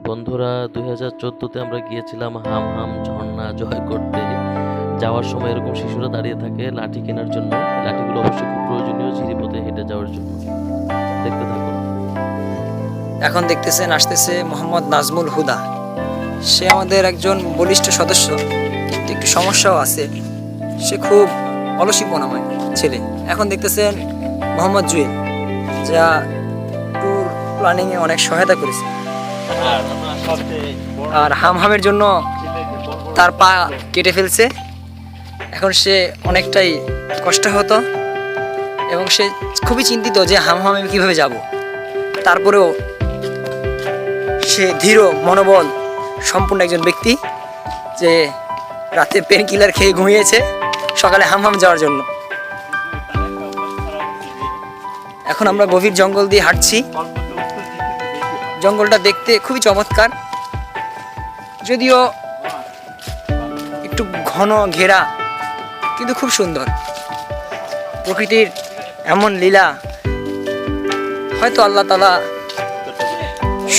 বন্ধুরা 2014-তে আমরা গিয়েছিলাম হাম হাম ঝর্ণা জয় করতে। যাওয়ার সময় এরকম শিশুরা দাঁড়িয়ে থাকে লাঠি কেনার জন্য। লাঠিগুলো অবশ্যই খুব প্রয়োজনীয় ঝিরিপথে হেঁটে যাওয়ার জন্য। দেখতে থাকুন। এখন দেখতেছেন আসতেছে মোহাম্মদ নাজমুল হুদা। সে আমাদের একজন বলিষ্ঠ সদস্য, কিন্তু একটু সমস্যাও আছে। সে খুব অলসীপনাময় ছেলে। এখন দেখতেছেন মোহাম্মদ জুয়েল, যা ট্যুর প্ল্যানিংয়ে অনেক সহায়তা করেছে। আর হামহামের জন্য তার পা কেটে ফেলছে। এখন সে অনেকটাই কষ্ট হতো এবং সে খুবই চিন্তিত যে হামহামে কীভাবে যাব। তারপরেও সে ধীর মনোবল সম্পূর্ণ একজন ব্যক্তি, যে রাতে পেন কিলার খেয়ে ঘুমিয়েছে সকালে হামহাম যাওয়ার জন্য। এখন আমরা গভীর জঙ্গল দিয়ে হাঁটছি। জঙ্গলটা দেখতে খুবই চমৎকার, যদিও একটু ঘন ঘেরা, কিন্তু খুব সুন্দর। প্রকৃতির এমন লীলা হয়তো আল্লাহ তাআলা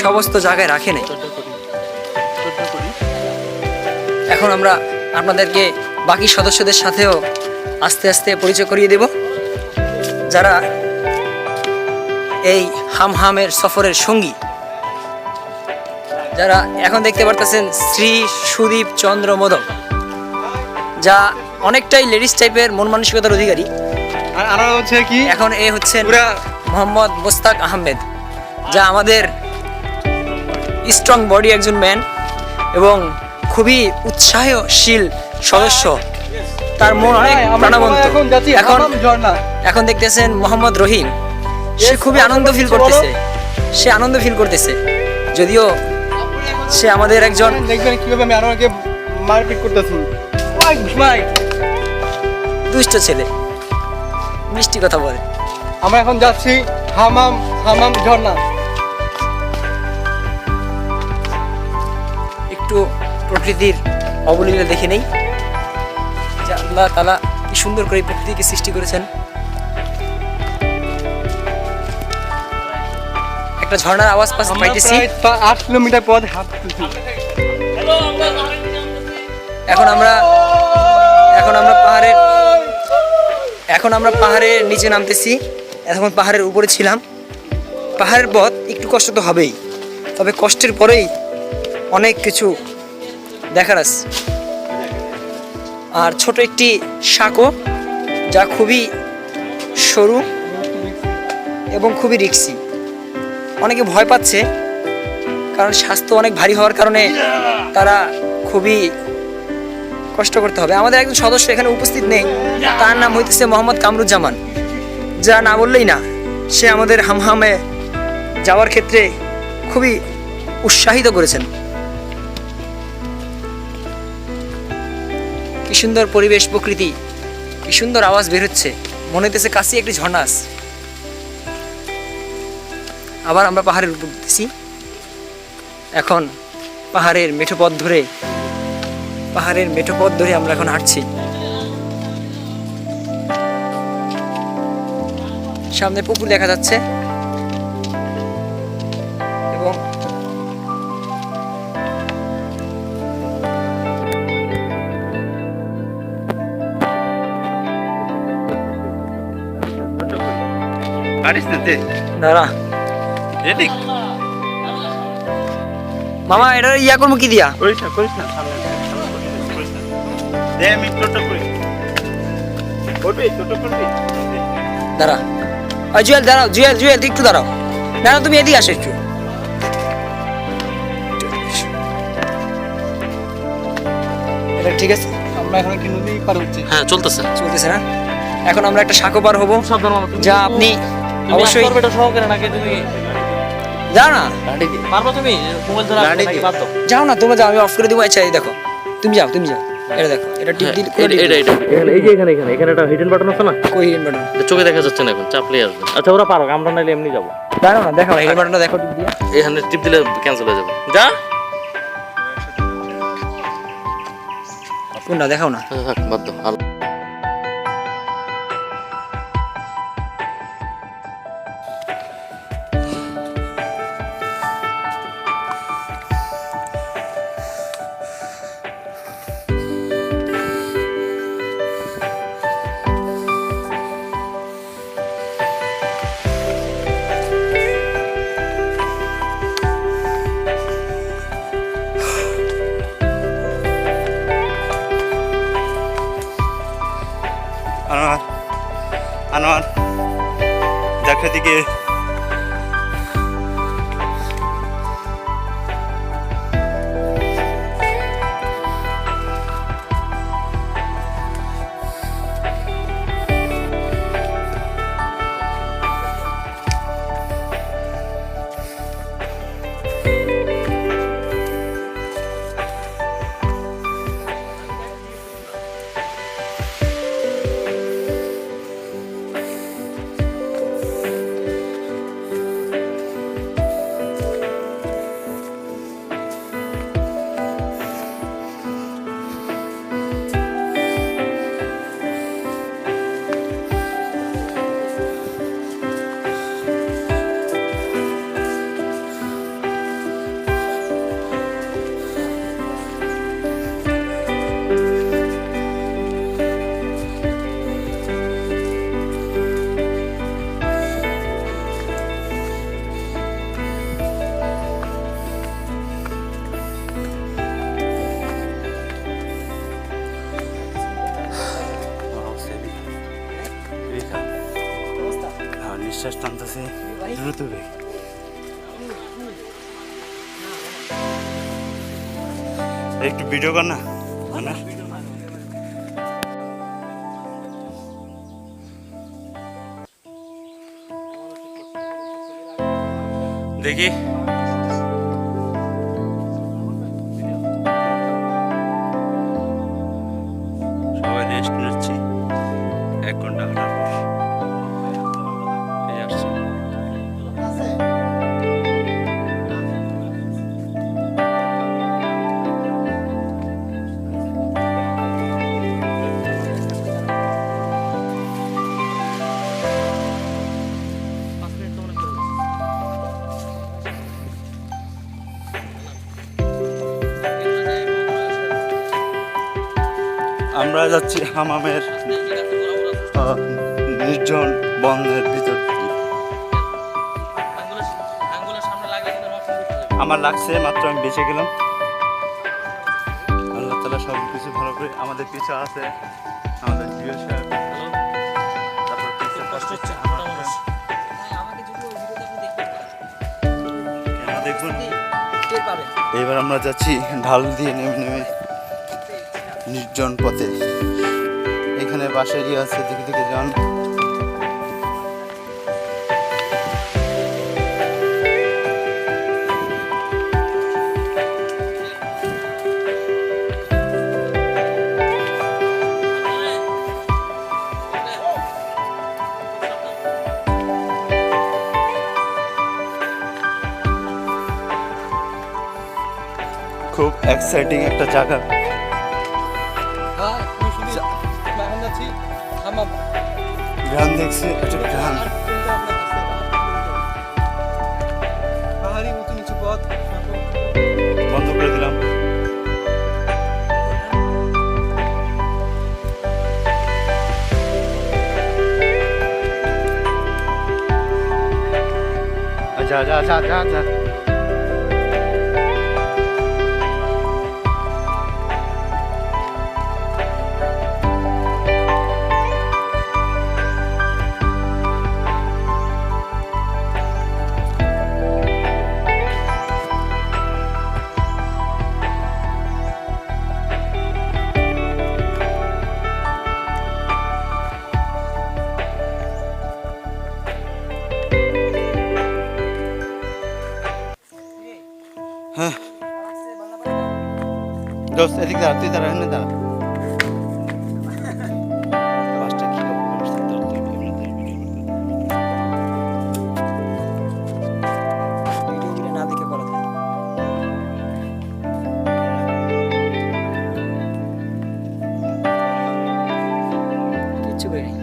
সমস্ত জায়গায় রাখে নাই। এখন আমরা আপনাদেরকে বাকি সদস্যদের সাথেও আস্তে আস্তে পরিচয় করিয়ে দেব, যারা এই হামহামের সফরের সঙ্গী। যারা এখন দেখতে পারতেছেন শ্রী সুদীপ চন্দ্র মোদক, যা অনেকটাই লেডিস টাইপের মন মানসিকতার অধিকারী। আর হচ্ছে কি এখন এ হচ্ছেন মোহাম্মদ মোস্তাক আহমেদ, যা আমাদের স্ট্রং বডি একজন ম্যান এবং খুবই উৎসাহশীল সদস্য। তার মন অনেক প্রাণবন্ত। এখন দেখতেছেন মোহাম্মদ রহিম, সে খুবই আনন্দ ফিল করতেছে। যদিও সে আমাদের একজন, দেখবেন কিভাবে আমি আরোকে মারপিট করতেছি, দুষ্ট ছেলে, মিষ্টি কথা বলে। আমরা এখন যাচ্ছি হামাম হামাম ঝর্ণা। একটু প্রকৃতির অবলীলা দেখে নেই, যে আল্লাহ তাআলা কি সুন্দর করে প্রকৃতিকে সৃষ্টি করেছেন। একটা ঝর্ণার আওয়াজ পাইতেছি। 8 কিলোমিটার পথ হাঁটতেছি। এখন আমরা পাহাড়ের নিচে নামতেছি। এখন পাহাড়ের উপরে ছিলাম। পাহাড়ের পথ একটু কষ্ট তো হবেই, তবে কষ্টের পরেই অনেক কিছু দেখার আছে। আর ছোট একটি সাঁকো, যা খুবই সরু এবং খুবই রিস্কি। অনেকে ভয় পাচ্ছে, কারণ স্বাস্থ্য অনেক ভারী হওয়ার কারণে তারা খুবই কষ্ট করতে হবে। আমাদের একজন সদস্য এখানে উপস্থিত নেই, তার নাম হইতেছে মোহাম্মদ কামরুজ্জামান, যা না বললেই না। সে আমাদের হামহামে যাওয়ার ক্ষেত্রে খুবই উৎসাহিত করেছেন। কি সুন্দর পরিবেশ, প্রকৃতি, কি সুন্দর আওয়াজ বের হচ্ছে, মনে হইতেছে কাছে একটি ঝর্ণা আছে। আবার আমরা পাহাড়ের উপর উঠতেছি। এখন পাহাড়ের মেঠো পথ ধরে আমরা এখন হাঁটছি। সামনে পুকুর দেখা যাচ্ছে এবং দাঁড়া মামা, এটা ইয়া করবো কি দিয়া? দাঁড়া জুয়েল, জুয়েল একটু দাঁড়াও। না তুমি এদিকে আসো একটু। এটা ঠিক আছে। আমরা এখন কি নদী পার হচ্ছে? হ্যাঁ, চলতেছে না? এখন আমরা একটা সাঁকো পার হবো, যা আপনি অবশ্যই যাও না, যাও না, তোমরা যাও, আমি অফ করে দিব। আচ্ছা এই দেখো, তুমি যাও। এটা দেখো, এটা টিপ দিলে এই যে এখানে একটা হিডেন বাটন আছে না? কই হিডেন বাটন? চোখে দেখা যাচ্ছে না, এখন চাপলেই আসবে। আচ্ছা ওরা পারো, আমরা নাইলে এমনি যাবো। দাঁড়াও না, দেখো হিডেন বাটনটা দেখো, টিপ দিয়া। এখানে টিপ দিলে ক্যান্সেল হয়ে যাবে। যা কোনটা দেখাও না, বাদ দাও। এদিকে নিঃশ্বাস টানতেছে দ্রুত বেগ। একটু ভিডিও কর না দেখি। সবাই রেস্ট নিচ্ছি 1 ঘন্টা হাঁটার পর। এই আসছি। আমরা যাচ্ছি হামামের নির্জন বনের ভিতর। আমার লাগছে মাত্র, আমি বেঁচে গেলাম। আল্লাহ তাআলা সব কিছু ভালো করে। আমাদের পিছু আছে আমাদের প্রিয় সাহেব, তারপর পিছু কষ্ট হচ্ছে দেখুন। এবার আমরা যাচ্ছি ঢাল দিয়ে নেমে নেমে নির্জন পথে। এখানে বাসের আছে, দিকে দিকে যান। খুব এক্সাইটিং একটা জায়গা। গ্রাম দেখছি, একটা গ্রাম। পাহাড়ি উঁচু নিচু পথ বন্ধ করে দিলাম। যা যা যা যা যা। হ্যাঁ দোস্ত, এদিক দাঁড়া, তুই দাঁড়া, এখানে দাঁড়া। বাসটা কি না দেখে করা যায়। কিচ্ছু করিনি।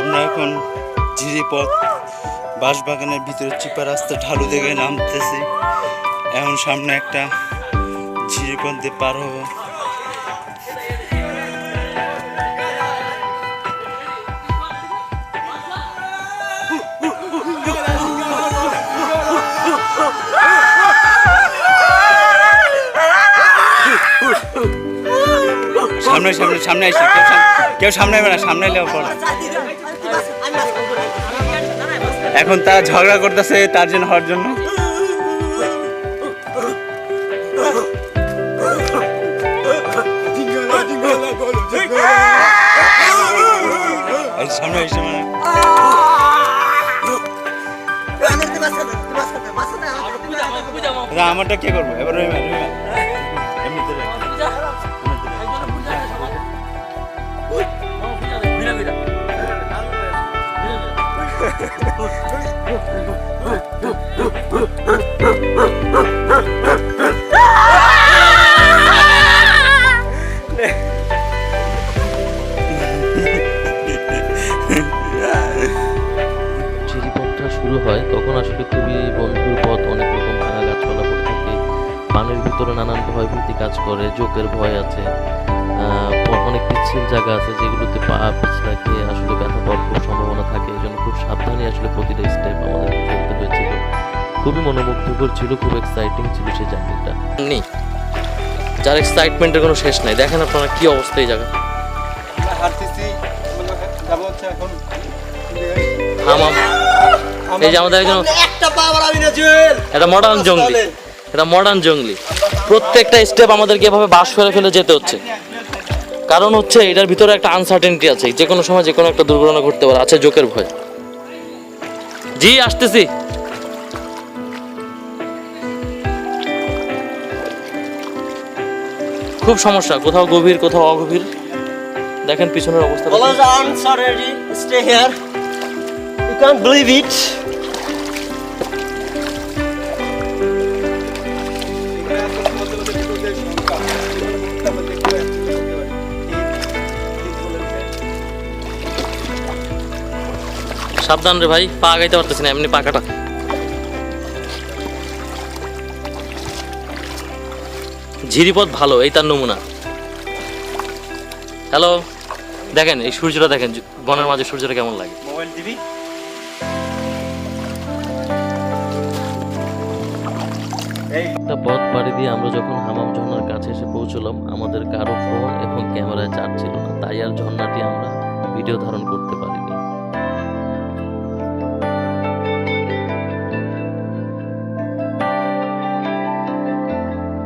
আমরা এখন ঝিরিপথ বাঁশবাগানের ভিতরে চিপা রাস্তা ঢালু দেখে নামতেছি। এখন সামনে একটা ঝিরিপথ দিয়ে পার হবো। সামনে সামনে সামনে আসছে, কেউ সামনে হবে না, সামনে এলে পড়ে। এখন তারা ঝগড়া করতেছে টার্জেন হওয়ার জন্য। সামনে এসে মানে আমারটা কে করবো এবার? শুরু হয় তখন আসলে খুবই বন্ধুর পথ, অনেক রকম ভাঙা গাছপালা পড়ে থাকে, পানির ভিতরে নানান ভয়ভীতি কাজ করে, জোকের ভয় আছে, অনেক পিচ্ছিল জায়গা আছে যেগুলোতে পা পিছলা খেয়ে আসলে ব্যথা পাওয়ার খুব সম্ভাবনা থাকে। এই জন্য খুব সাবধানে আসলে প্রতিটা স্টেপ আমাদেরকে ফেলতে হয়েছিল। খুবই মনোমুগ্ধকর ছিল, খুব এক্সাইটিং ছিল সেই জার্নিটা। নেই যার এক্সাইটমেন্টের কোনো শেষ নাই। দেখেন আপনারা কি অবস্থা এই জায়গা। এই যে আমাদের একজন এটা মডার্ন জঙ্গলি, এটা মডার্ন জঙ্গলি। প্রত্যেকটা স্টেপ আমাদেরকে এভাবে বাস ফেলে ফেলে যেতে হচ্ছে, কারণ হচ্ছে এটার ভিতরে একটা আনসার্টেনিটি আছে, যে কোনো সময় যে কোনো একটা দুর্ঘটনা ঘটতে পারে, আছে জোকের ভয়। জি আসতেছি। খুব সমস্যা, কোথাও গভীর কোথাও অগভীর। দেখেন পিছনের অবস্থা। You can't believe it. সাবধান রে ভাই, পা গাইতে পারতেছি না এমনি পাকাটা। ঝিরিপথ ভালো, এই তার নমুনা। হ্যালো, দেখেন এই সূর্যটা দেখেন, বনের মাঝে সূর্যটা কেমন লাগে। মোবাইল টিভি একটা পথ পাড়ি দিয়ে আমরা যখন হামাম ঝর্ণার কাছে এসে পৌঁছলাম, আমাদের কারো ফোন এবং ক্যামেরায় চার্জ ছিল না, তাই আর ঝর্ণাটি আমরা ভিডিও ধারণ করতে পারিনি।